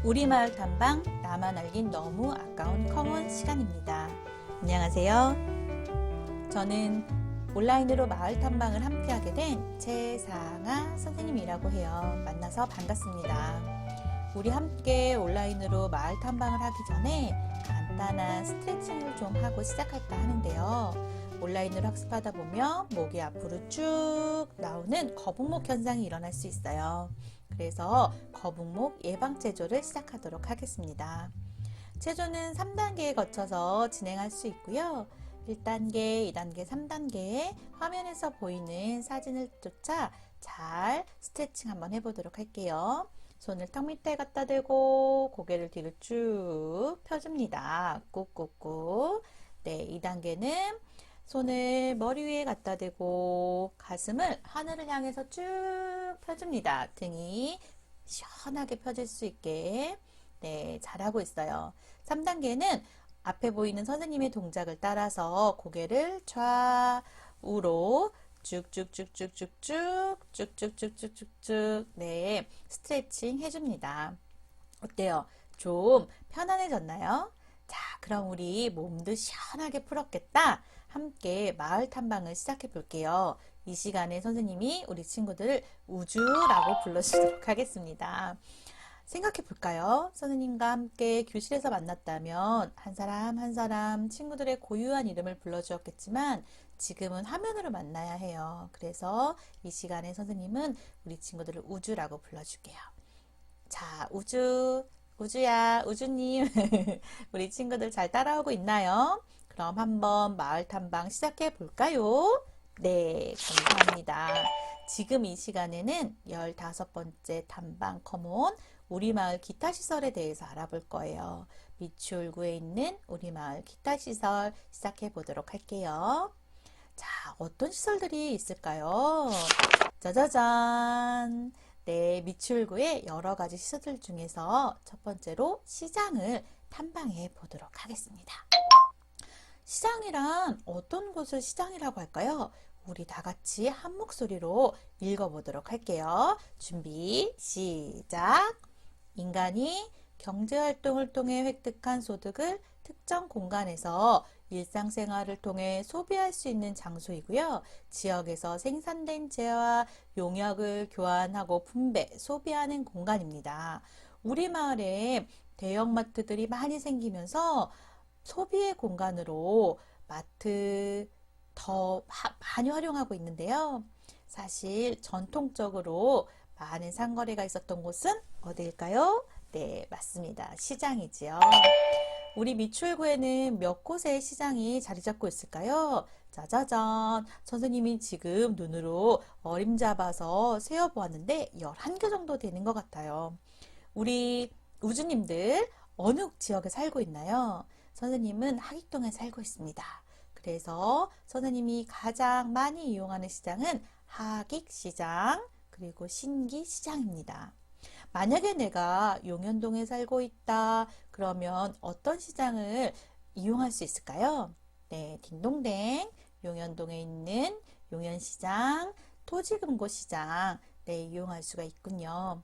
우리마을 탐방, 나만 알긴 너무 아까운 커먼 시간입니다. 안녕하세요. 저는 온라인으로 마을 탐방을 함께하게 된 최상아 선생님이라고 해요. 만나서 반갑습니다. 우리 함께 온라인으로 마을 탐방을 하기 전에 간단한 스트레칭을 좀 하고 시작할까 하는데요. 온라인으로 학습하다 보면 목이 앞으로 쭉 나오는 거북목 현상이 일어날 수 있어요. 그래서 거북목 예방 체조를 시작하도록 하겠습니다. 체조는 3단계에 거쳐서 진행할 수 있고요. 1단계, 2단계, 3단계에 화면에서 보이는 사진을 쫓아 잘 스트레칭 한번 해보도록 할게요. 손을 턱 밑에 갖다 대고 고개를 뒤로 쭉 펴줍니다. 꾹꾹꾹. 네, 2단계는 손을 머리 위에 갖다 대고 가슴을 하늘을 향해서 쭉 펴줍니다. 등이 시원하게 펴질 수 있게. 네, 잘하고 있어요. 3단계는 앞에 보이는 선생님의 동작을 따라서 고개를 좌우로 쭉쭉쭉쭉쭉쭉 네, 스트레칭 해줍니다. 어때요? 좀 편안해졌나요? 자, 그럼 우리 몸도 시원하게 풀었겠다. 함께 마을 탐방을 시작해 볼게요. 이 시간에 선생님이 우리 친구들을 우주라고 불러주도록 하겠습니다. 생각해 볼까요? 선생님과 함께 교실에서 만났다면 한 사람 한 사람 친구들의 고유한 이름을 불러주었겠지만 지금은 화면으로 만나야 해요. 그래서 이 시간에 선생님은 우리 친구들을 우주라고 불러줄게요. 자, 우주야, 우주님. 우리 친구들 잘 따라오고 있나요? 그럼 한번 마을 탐방 시작해 볼까요? 네, 감사합니다. 지금 이 시간에는 15번째 탐방 커먼 우리마을 기타시설에 대해서 알아볼 거예요. 미추홀구에 있는 우리마을 기타시설 시작해 보도록 할게요. 자, 어떤 시설들이 있을까요? 짜자잔! 네, 미추홀구의 여러 가지 시설들 중에서 첫 번째로 시장을 탐방해 보도록 하겠습니다. 시장이란 어떤 곳을 시장이라고 할까요? 우리 다 같이 한 목소리로 읽어보도록 할게요. 준비, 시작! 인간이 경제활동을 통해 획득한 소득을 특정 공간에서 일상생활을 통해 소비할 수 있는 장소이고요. 지역에서 생산된 재와 용역을 교환하고 분배, 소비하는 공간입니다. 우리 마을에 대형마트들이 많이 생기면서 소비의 공간으로 마트 더 많이 활용하고 있는데요. 사실 전통적으로 많은 상거래가 있었던 곳은 어디일까요? 네, 맞습니다. 시장이지요. 우리 미추홀구에는 몇 곳의 시장이 자리 잡고 있을까요? 짜자잔! 선생님이 지금 눈으로 어림잡아서 세어보았는데 11개 정도 되는 것 같아요. 우리 우주님들 어느 지역에 살고 있나요? 선생님은 하객동에 살고 있습니다. 그래서 선생님이 가장 많이 이용하는 시장은 하객시장 그리고 신기시장입니다. 만약에 내가 용현동에 살고 있다 그러면 어떤 시장을 이용할 수 있을까요? 네, 딩동댕 용현동에 있는 용현시장, 토지금고시장 네, 이용할 수가 있군요.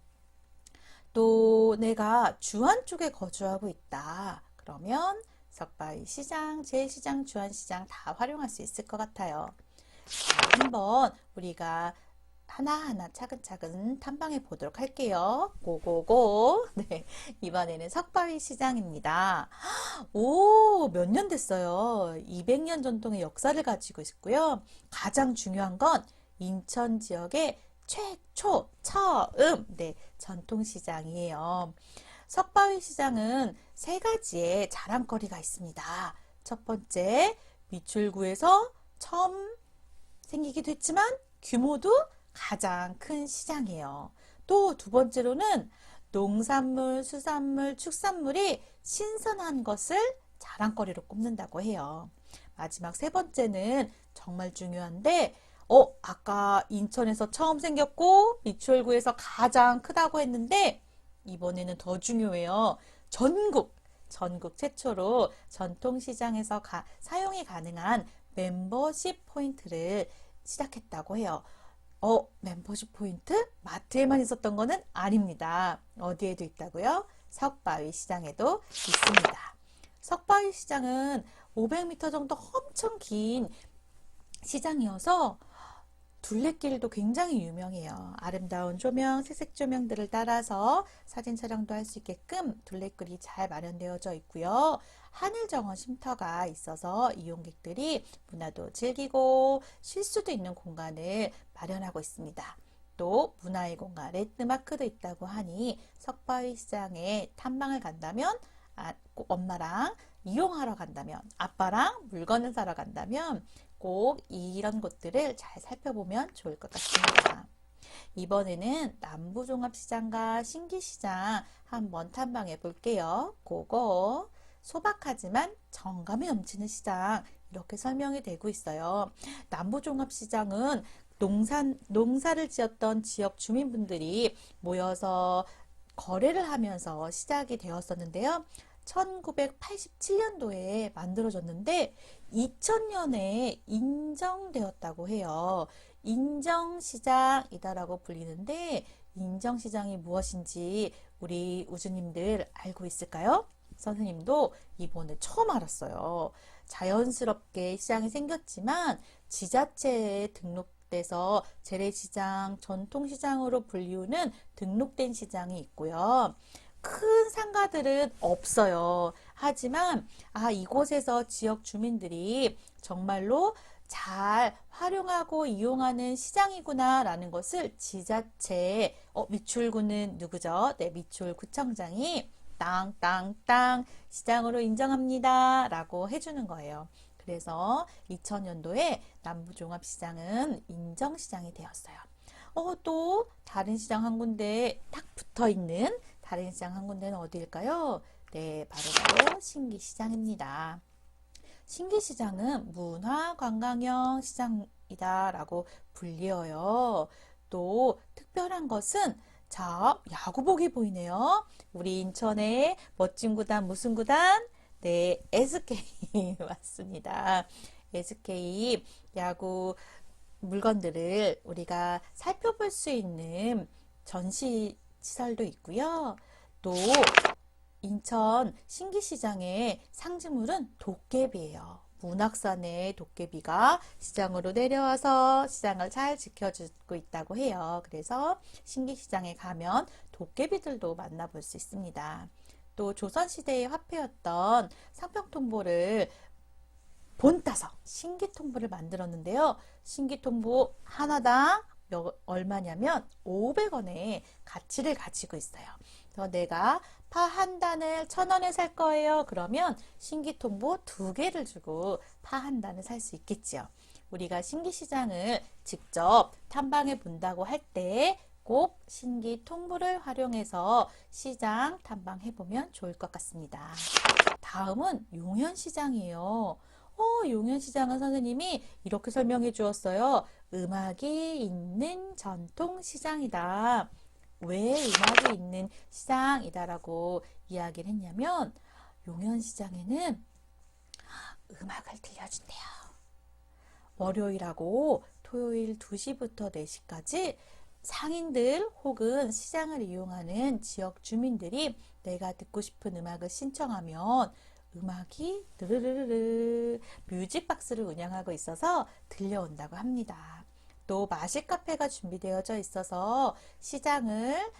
또 내가 주안 쪽에 거주하고 있다 그러면 석바위 시장, 제시장, 주안시장 다 활용할 수 있을 것 같아요. 자, 한번 우리가 하나하나 차근차근 탐방해 보도록 할게요. 고고고. 네, 이번에는 석바위 시장입니다. 오, 몇 년 됐어요. 200년 전통의 역사를 가지고 있고요. 가장 중요한 건 인천 지역의 최초, 처음, 네, 전통시장이에요. 석바위 시장은 세 가지의 자랑거리가 있습니다. 첫 번째, 미추홀구에서 처음 생기기도 했지만 규모도 가장 큰 시장이에요. 또 두 번째로는 농산물, 수산물, 축산물이 신선한 것을 자랑거리로 꼽는다고 해요. 마지막 세 번째는 정말 중요한데 아까 인천에서 처음 생겼고 미추홀구에서 가장 크다고 했는데 이번에는 더 중요해요. 전국 최초로 전통시장에서 사용이 가능한 멤버십 포인트를 시작했다고 해요. 멤버십 포인트? 마트에만 있었던 거는 아닙니다. 어디에도 있다고요? 석바위 시장에도 있습니다. 석바위 시장은 500m 정도 엄청 긴 시장이어서 둘레길도 굉장히 유명해요. 아름다운 조명, 색색 조명들을 따라서 사진 촬영도 할 수 있게끔 둘레길이 잘 마련되어져 있고요. 하늘정원 쉼터가 있어서 이용객들이 문화도 즐기고 쉴 수도 있는 공간을 마련하고 있습니다. 또 문화의 공간 랜드마크도 있다고 하니 석바위 시장에 탐방을 간다면 꼭 엄마랑 이용하러 간다면 아빠랑 물건을 사러 간다면 꼭 이런 곳들을 잘 살펴보면 좋을 것 같습니다. 이번에는 남부종합시장과 신기시장 한번 탐방해 볼게요. 그거 소박하지만 정감이 넘치는 시장 이렇게 설명이 되고 있어요. 남부종합시장은 농사를 지었던 지역 주민분들이 모여서 거래를 하면서 시작이 되었었는데요. 1987년도에 만들어졌는데 2000년에 인정되었다고 해요. 인정시장이다라고 불리는데 인정시장이 무엇인지 우리 우주님들 알고 있을까요? 선생님도 이번에 처음 알았어요. 자연스럽게 시장이 생겼지만 지자체에 등록돼서 재래시장, 전통시장으로 불리우는 등록된 시장이 있고요. 큰 상가들은 없어요. 하지만 이곳에서 지역 주민들이 정말로 잘 활용하고 이용하는 시장이구나 라는 것을 지자체 미출구는 누구죠? 네, 미출구청장이 땅땅땅 시장으로 인정합니다 라고 해주는 거예요. 그래서 2000년도에 남부종합시장은 인정시장이 되었어요. 또 다른 시장 한 군데 딱 붙어 있는 다른 시장 한 군데는 어디일까요? 네, 바로 신기시장입니다. 신기시장은 문화관광형 시장이다 라고 불리어요. 또 특별한 것은 자, 야구복이 보이네요. 우리 인천의 멋진 구단 무슨 구단? 네, SK 맞습니다. SK 야구 물건들을 우리가 살펴볼 수 있는 전시 시설도 있고요. 또 인천 신기시장의 상징물은 도깨비예요. 문학산의 도깨비가 시장으로 내려와서 시장을 잘 지켜주고 있다고 해요. 그래서 신기시장에 가면 도깨비들도 만나볼 수 있습니다. 또 조선시대의 화폐였던 상평통보를 본따서 신기통보를 만들었는데요. 신기통보 하나당 얼마냐면 500원의 가치를 가지고 있어요. 그래서 내가 파 한 단을 1000원에 살 거예요. 그러면 신기통보 2개를 주고 파 한 단을 살 수 있겠죠. 우리가 신기시장을 직접 탐방해 본다고 할 때 꼭 신기통보를 활용해서 시장 탐방해 보면 좋을 것 같습니다. 다음은 용현시장이에요. 용현시장은 선생님이 이렇게 설명해 주었어요. 음악이 있는 전통시장이다. 왜 음악이 있는 시장이다라고 이야기를 했냐면 용현시장에는 음악을 들려준대요. 월요일하고 토요일 2시부터 4시까지 상인들 혹은 시장을 이용하는 지역 주민들이 내가 듣고 싶은 음악을 신청하면 음악이 르르르르 뮤직박스를 운영하고 있어서 들려온다고 합니다. 또 마실 카페가 준비되어져 있어서 장을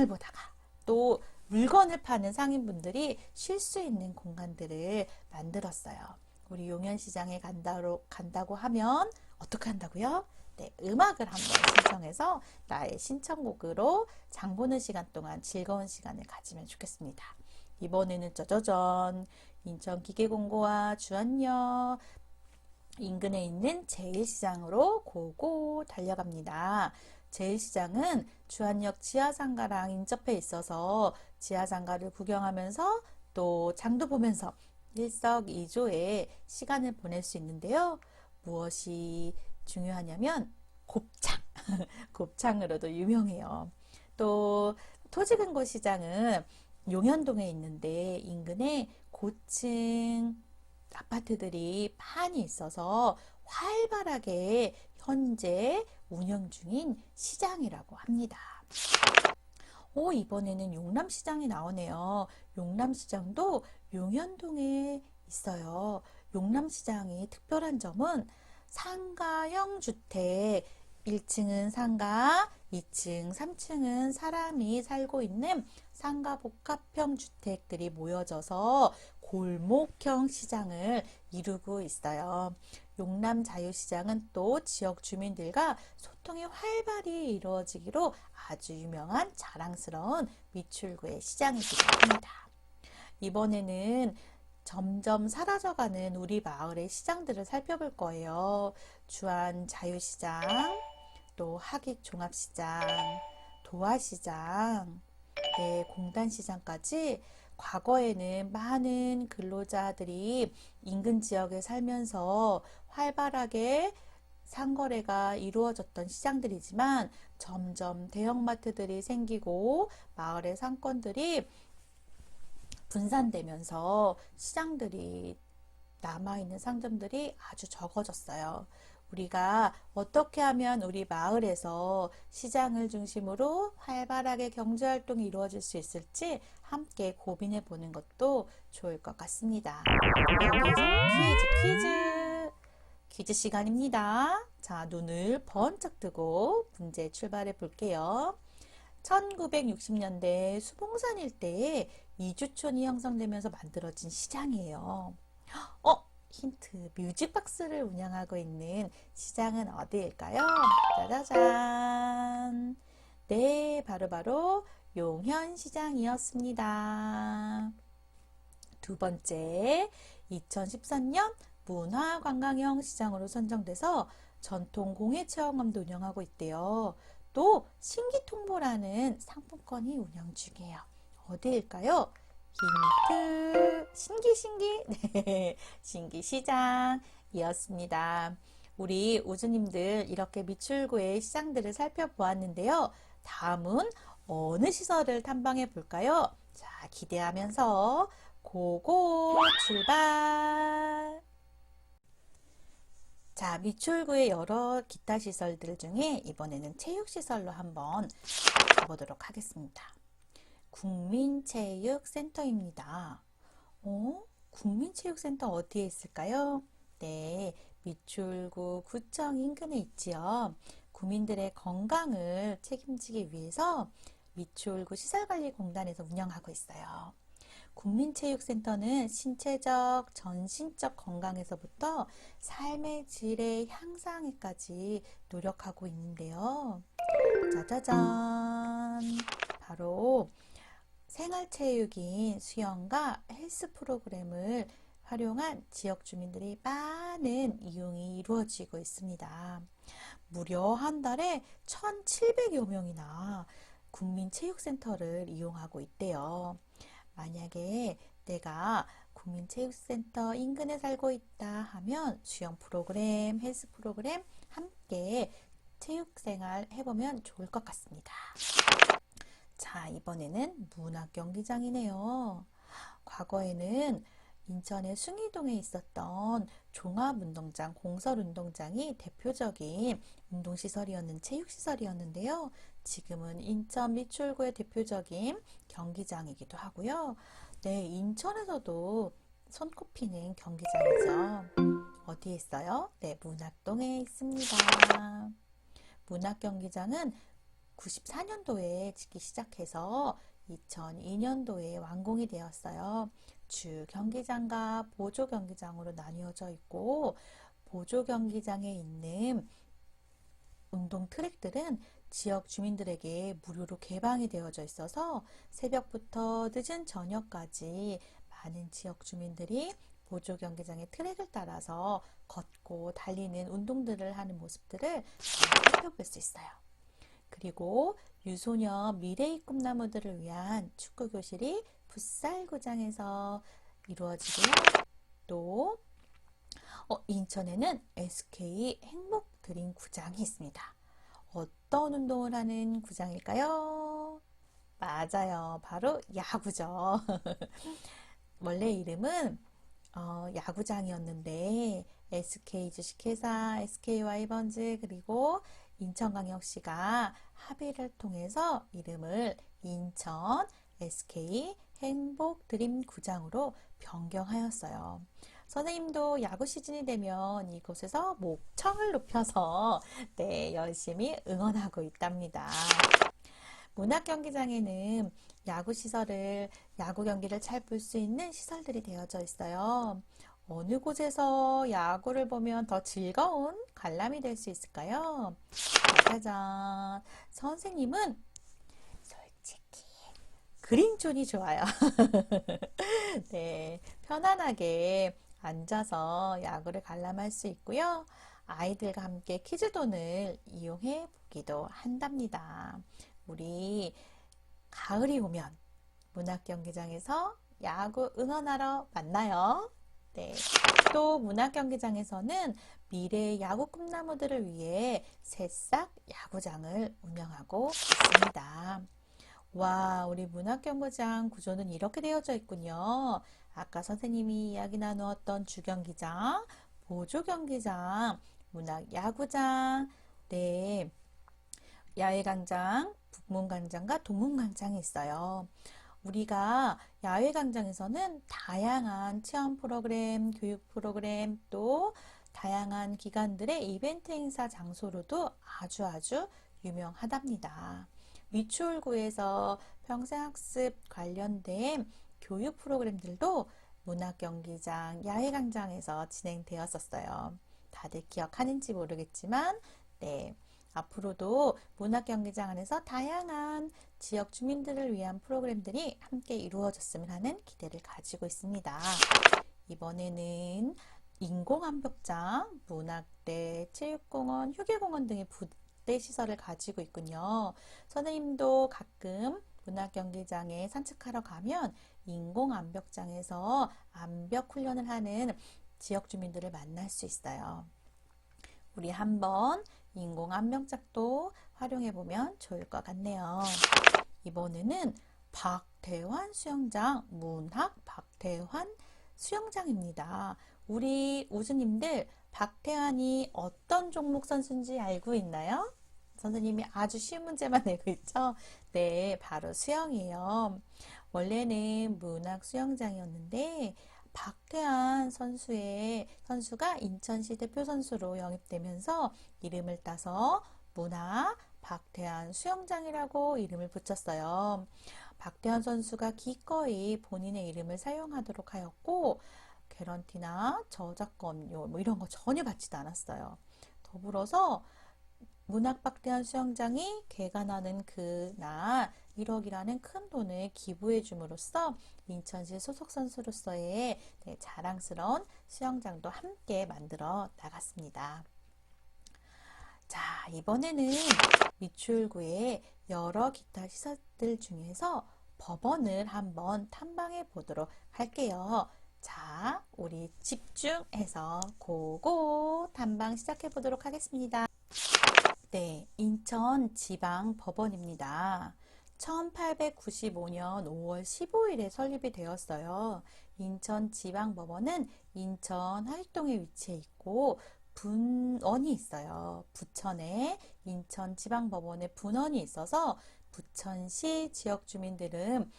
보다가 또 물건을 파는 상인분들이 쉴 수 있는 공간들을 만들었어요. 우리 용현시장에 간다고 하면 어떻게 한다고요? 네, 음악을 한번 신청해서 나의 신청곡으로 장 보는 시간 동안 즐거운 시간을 가지면 좋겠습니다. 이번에는 짜자잔 인천기계공고와 주안역 인근에 있는 제1시장으로 고고 달려갑니다. 제1시장은 주안역 지하상가랑 인접해 있어서 지하상가를 구경하면서 또 장도 보면서 일석이조의 시간을 보낼 수 있는데요. 무엇이 중요하냐면 곱창, 곱창으로도 유명해요. 또 토지근고 시장은 용현동에 있는데 인근에 고층 아파트들이 많이 있어서 활발하게 현재 운영 중인 시장이라고 합니다. 이번에는 용남시장이 나오네요. 용남시장도 용현동에 있어요. 용남시장이 특별한 점은 상가형 주택, 1층은 상가, 2층, 3층은 사람이 살고 있는 상가 복합형 주택들이 모여져서 골목형 시장을 이루고 있어요. 용남 자유시장은 또 지역 주민들과 소통이 활발히 이루어지기로 아주 유명한 자랑스러운 미출구의 시장이기도 합니다. 이번에는 점점 사라져가는 우리 마을의 시장들을 살펴볼 거예요. 주안 자유시장, 또 하객 종합시장, 도화시장, 네, 공단시장까지 과거에는 많은 근로자들이 인근 지역에 살면서 활발하게 상거래가 이루어졌던 시장들이지만 점점 대형마트들이 생기고 마을의 상권들이 분산되면서 시장들이 남아있는 상점들이 아주 적어졌어요. 우리가 어떻게 하면 우리 마을에서 시장을 중심으로 활발하게 경제활동이 이루어질 수 있을지 함께 고민해 보는 것도 좋을 것 같습니다. 여기서 퀴즈 시간입니다. 자, 눈을 번쩍 뜨고 문제 출발해 볼게요. 1960년대 수봉산 일대에 이주촌이 형성되면서 만들어진 시장이에요. 힌트, 뮤직박스를 운영하고 있는 시장은 어디일까요? 짜자잔. 네, 바로 용현시장이었습니다. 두 번째, 2013년 문화관광형 시장으로 선정돼서 전통 공예체험관도 운영하고 있대요. 또 신기통보라는 상품권이 운영 중이에요. 어디일까요? 힌트, 신기. 네, 신기시장이었습니다. 우리 우주님들 이렇게 미출구의 시장들을 살펴보았는데요. 다음은 어느 시설을 탐방해 볼까요? 자, 기대하면서 고고 출발! 자, 미출구의 여러 기타 시설들 중에 이번에는 체육시설로 한번 가보도록 하겠습니다. 국민체육센터입니다. 국민체육센터 어디에 있을까요? 네, 미출구 구청 인근에 있지요. 구민들의 건강을 책임지기 위해서 미출구 시설관리공단에서 운영하고 있어요. 국민체육센터는 신체적, 전신적 건강에서부터 삶의 질의 향상에까지 노력하고 있는데요. 짜자잔! 바로 생활체육인 수영과 헬스 프로그램을 활용한 지역 주민들이 많은 이용이 이루어지고 있습니다. 무려 한 달에 1,700여 명이나 국민체육센터를 이용하고 있대요. 만약에 내가 국민체육센터 인근에 살고 있다 하면 수영 프로그램, 헬스 프로그램 함께 체육생활 해보면 좋을 것 같습니다. 자, 이번에는 문학경기장이네요. 과거에는 인천의 숭이동에 있었던 종합운동장, 공설운동장이 대표적인 체육시설이었는데요. 지금은 인천 미출구의 대표적인 경기장이기도 하고요. 네, 인천에서도 손꼽히는 경기장이죠. 어디에 있어요? 네, 문학동에 있습니다. 문학경기장은 94년도에 짓기 시작해서 2002년도에 완공이 되었어요. 주 경기장과 보조 경기장으로 나뉘어져 있고, 보조 경기장에 있는 운동 트랙들은 지역 주민들에게 무료로 개방이 되어져 있어서 새벽부터 늦은 저녁까지 많은 지역 주민들이 보조 경기장의 트랙을 따라서 걷고 달리는 운동들을 하는 모습들을 살펴볼 수 있어요. 그리고 유소년 미래의 꿈나무들을 위한 축구교실이 풋살구장에서 이루어지고요. 또 인천에는 SK 행복드림구장이 있습니다. 어떤 운동을 하는 구장일까요? 맞아요. 바로 야구죠. 원래 이름은 야구장이었는데 SK 주식회사, SK 와이번즈 그리고 인천광역시가 합의를 통해서 이름을 인천 SK 행복드림구장으로 변경하였어요. 선생님도 야구 시즌이 되면 이곳에서 목청을 높여서 열심히 응원하고 있답니다. 문학경기장에는 야구 경기를 잘 볼 수 있는 시설들이 되어져 있어요. 어느 곳에서 야구를 보면 더 즐거운 관람이 될 수 있을까요? 짜잔! 선생님은 솔직히 그린존이 좋아요. 네, 편안하게 앉아서 야구를 관람할 수 있고요. 아이들과 함께 키즈존을 이용해 보기도 한답니다. 우리 가을이 오면 문학경기장에서 야구 응원하러 만나요. 네. 또 문학경기장에서는 미래의 야구 꿈나무들을 위해 새싹 야구장을 운영하고 있습니다. 와, 우리 문학경기장 구조는 이렇게 되어져 있군요. 아까 선생님이 이야기 나누었던 주경기장, 보조경기장, 문학야구장, 네, 야외광장, 북문광장과 동문광장이 있어요. 우리가 야외광장에서는 다양한 체험 프로그램, 교육 프로그램, 또 다양한 기관들의 이벤트 행사 장소로도 아주 유명하답니다. 미추홀구에서 평생학습 관련된 교육 프로그램들도 문학경기장, 야외광장에서 진행되었었어요. 다들 기억하는지 모르겠지만, 네. 앞으로도 문학경기장 안에서 다양한 지역 주민들을 위한 프로그램들이 함께 이루어졌으면 하는 기대를 가지고 있습니다. 이번에는 인공암벽장, 문학대, 체육공원, 휴게공원 등의 부대 시설을 가지고 있군요. 선생님도 가끔 문학경기장에 산책하러 가면 인공암벽장에서 암벽 훈련을 하는 지역 주민들을 만날 수 있어요. 우리 한번 인공암벽장도 활용해보면 좋을 것 같네요. 이번에는 박태환 수영장, 문학 박태환 수영장입니다. 우리 우주님들 박태환이 어떤 종목 선수인지 알고 있나요? 선생님이 아주 쉬운 문제만 내고 있죠? 네, 바로 수영이에요. 원래는 문학 수영장이었는데 박태환 선수가 인천시 대표 선수로 영입되면서 이름을 따서 문학 박태환 수영장이라고 이름을 붙였어요. 박태환 선수가 기꺼이 본인의 이름을 사용하도록 하였고 개런티나 저작권료 이런 거 전혀 받지도 않았어요. 더불어서 문학 박태환 수영장이 개관하는 그날 1억이라는 큰 돈을 기부해 줌으로써 인천시 소속 선수로서의 자랑스러운 수영장도 함께 만들어 나갔습니다. 자, 이번에는 미추홀구의 여러 기타 시설들 중에서 법원을 한번 탐방해 보도록 할게요. 자, 우리 집중해서 고고 탐방 시작해 보도록 하겠습니다. 네, 인천지방법원입니다. 1895년 5월 15일에 설립이 되었어요. 인천지방법원은 인천 하익동에 위치해 있고 분원이 있어요. 부천에 인천지방법원의 분원이 있어서 부천시 지역 주민들은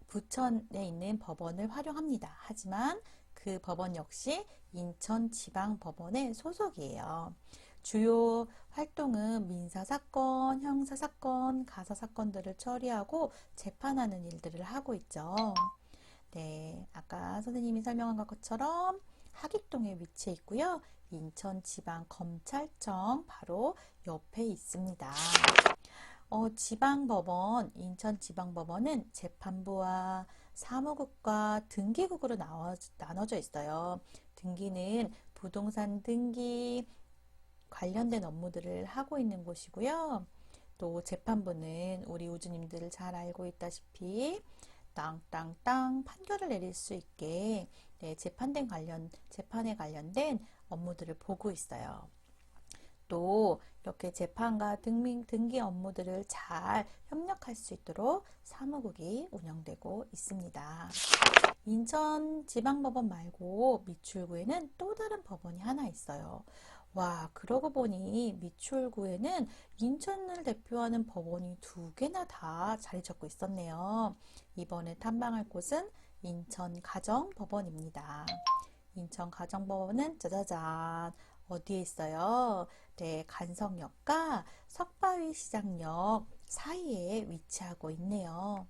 부천에 있는 법원을 활용합니다. 하지만 그 법원 역시 인천지방법원의 소속이에요. 주요 활동은 민사사건, 형사사건, 가사사건들을 처리하고 재판하는 일들을 하고 있죠. 네, 아까 선생님이 설명한 것처럼 하익동에 위치해 있고요. 인천지방검찰청 바로 옆에 있습니다. 지방법원, 인천지방법원은 재판부와 사무국과 등기국으로 나눠져 있어요. 등기는 부동산 등기 관련된 업무들을 하고 있는 곳이고요. 또 재판부는 우리 우주님들 잘 알고 있다시피 땅땅땅 판결을 내릴 수 있게 재판에 관련된 업무들을 보고 있어요. 또 이렇게 재판과 등기 업무들을 잘 협력할 수 있도록 사무국이 운영되고 있습니다. 인천지방법원 말고 미추홀구에는 또 다른 법원이 하나 있어요. 와, 그러고 보니 미추홀구에는 인천을 대표하는 법원이 두 개나 다 자리 잡고 있었네요. 이번에 탐방할 곳은 인천가정법원입니다. 인천가정법원은 짜자잔 어디에 있어요? 네, 간성역과 석바위시장역 사이에 위치하고 있네요.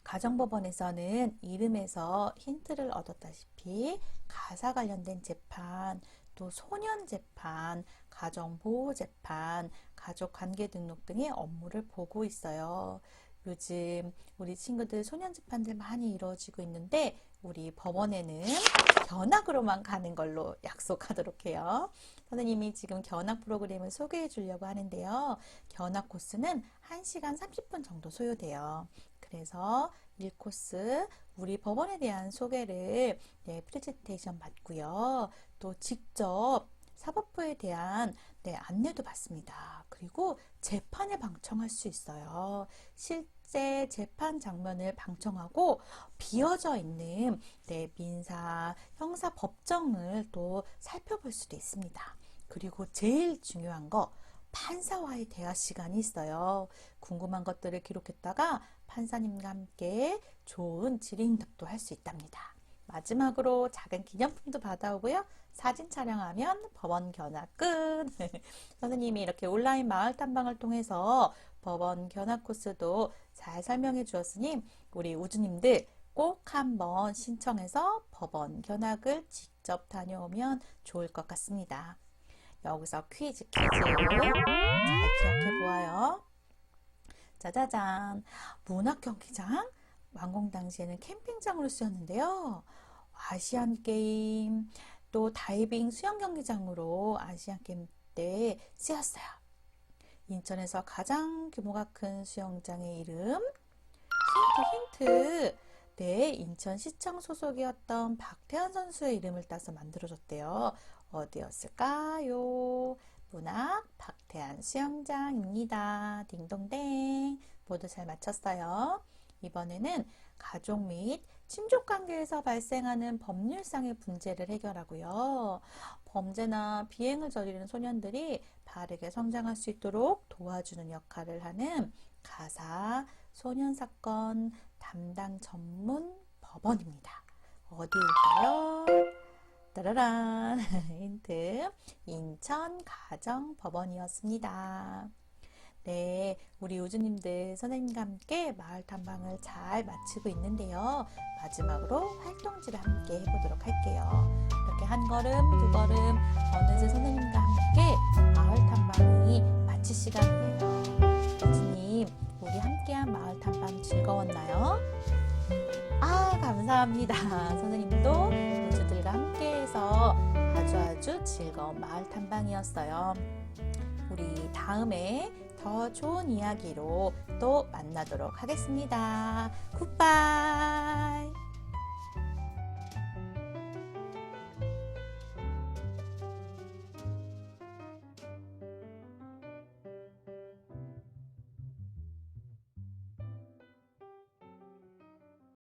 가정법원에서는 이름에서 힌트를 얻었다시피 가사 관련된 재판, 또 소년 재판, 가정보호 재판, 가족관계 등록 등의 업무를 보고 있어요. 요즘 우리 친구들 소년 재판들 많이 이루어지고 있는데 우리 법원에는 견학으로만 가는 걸로 약속하도록 해요. 선생님이 지금 견학 프로그램을 소개해 주려고 하는데요. 견학 코스는 1시간 30분 정도 소요돼요. 그래서 1코스 우리 법원에 대한 소개를 프레젠테이션 받고요. 또 직접 사법부에 대한 안내도 받습니다. 그리고 재판을 방청할 수 있어요. 실제 재판 장면을 방청하고 비어져 있는 민사, 형사 법정을 또 살펴볼 수도 있습니다. 그리고 제일 중요한 거 판사와의 대화 시간이 있어요. 궁금한 것들을 기록했다가 판사님과 함께 좋은 질의응답도 할 수 있답니다. 마지막으로 작은 기념품도 받아오고요. 사진 촬영하면 법원 견학 끝! 선생님이 이렇게 온라인 마을 탐방을 통해서 법원 견학 코스도 잘 설명해 주었으니 우리 우주님들 꼭 한번 신청해서 법원 견학을 직접 다녀오면 좋을 것 같습니다. 여기서 퀴즈 잘 기억해 보아요. 짜자잔, 문학경기장 완공 당시에는 캠핑장으로 쓰였는데요. 아시안 게임 또 다이빙 수영 경기장으로 아시안 게임 때 쓰였어요. 인천에서 가장 규모가 큰 수영장의 이름 힌트 네, 인천시청 소속이었던 박태환 선수의 이름을 따서 만들어졌대요. 어디였을까요? 문학 박태환 수영장입니다. 딩동댕 모두 잘 맞췄어요. 이번에는 가족 및 친족 관계에서 발생하는 법률상의 문제를 해결하고요. 범죄나 비행을 저지르는 소년들이 바르게 성장할 수 있도록 도와주는 역할을 하는 가사 소년사건 담당 전문 법원입니다. 어디일까요? 따라란 힌트 인천가정법원이었습니다. 네, 우리 우주님들 선생님과 함께 마을 탐방을 잘 마치고 있는데요. 마지막으로 활동지를 함께 해보도록 할게요. 이렇게 한 걸음, 두 걸음 어느새 선생님과 함께 마을 탐방이 마칠 시간이에요. 우주님, 우리 함께한 마을 탐방 즐거웠나요? 감사합니다. 선생님도 우주들과 함께해서 아주 즐거운 마을 탐방이었어요. 우리 다음에 더 좋은 이야기로 또 만나도록 하겠습니다. 굿바이.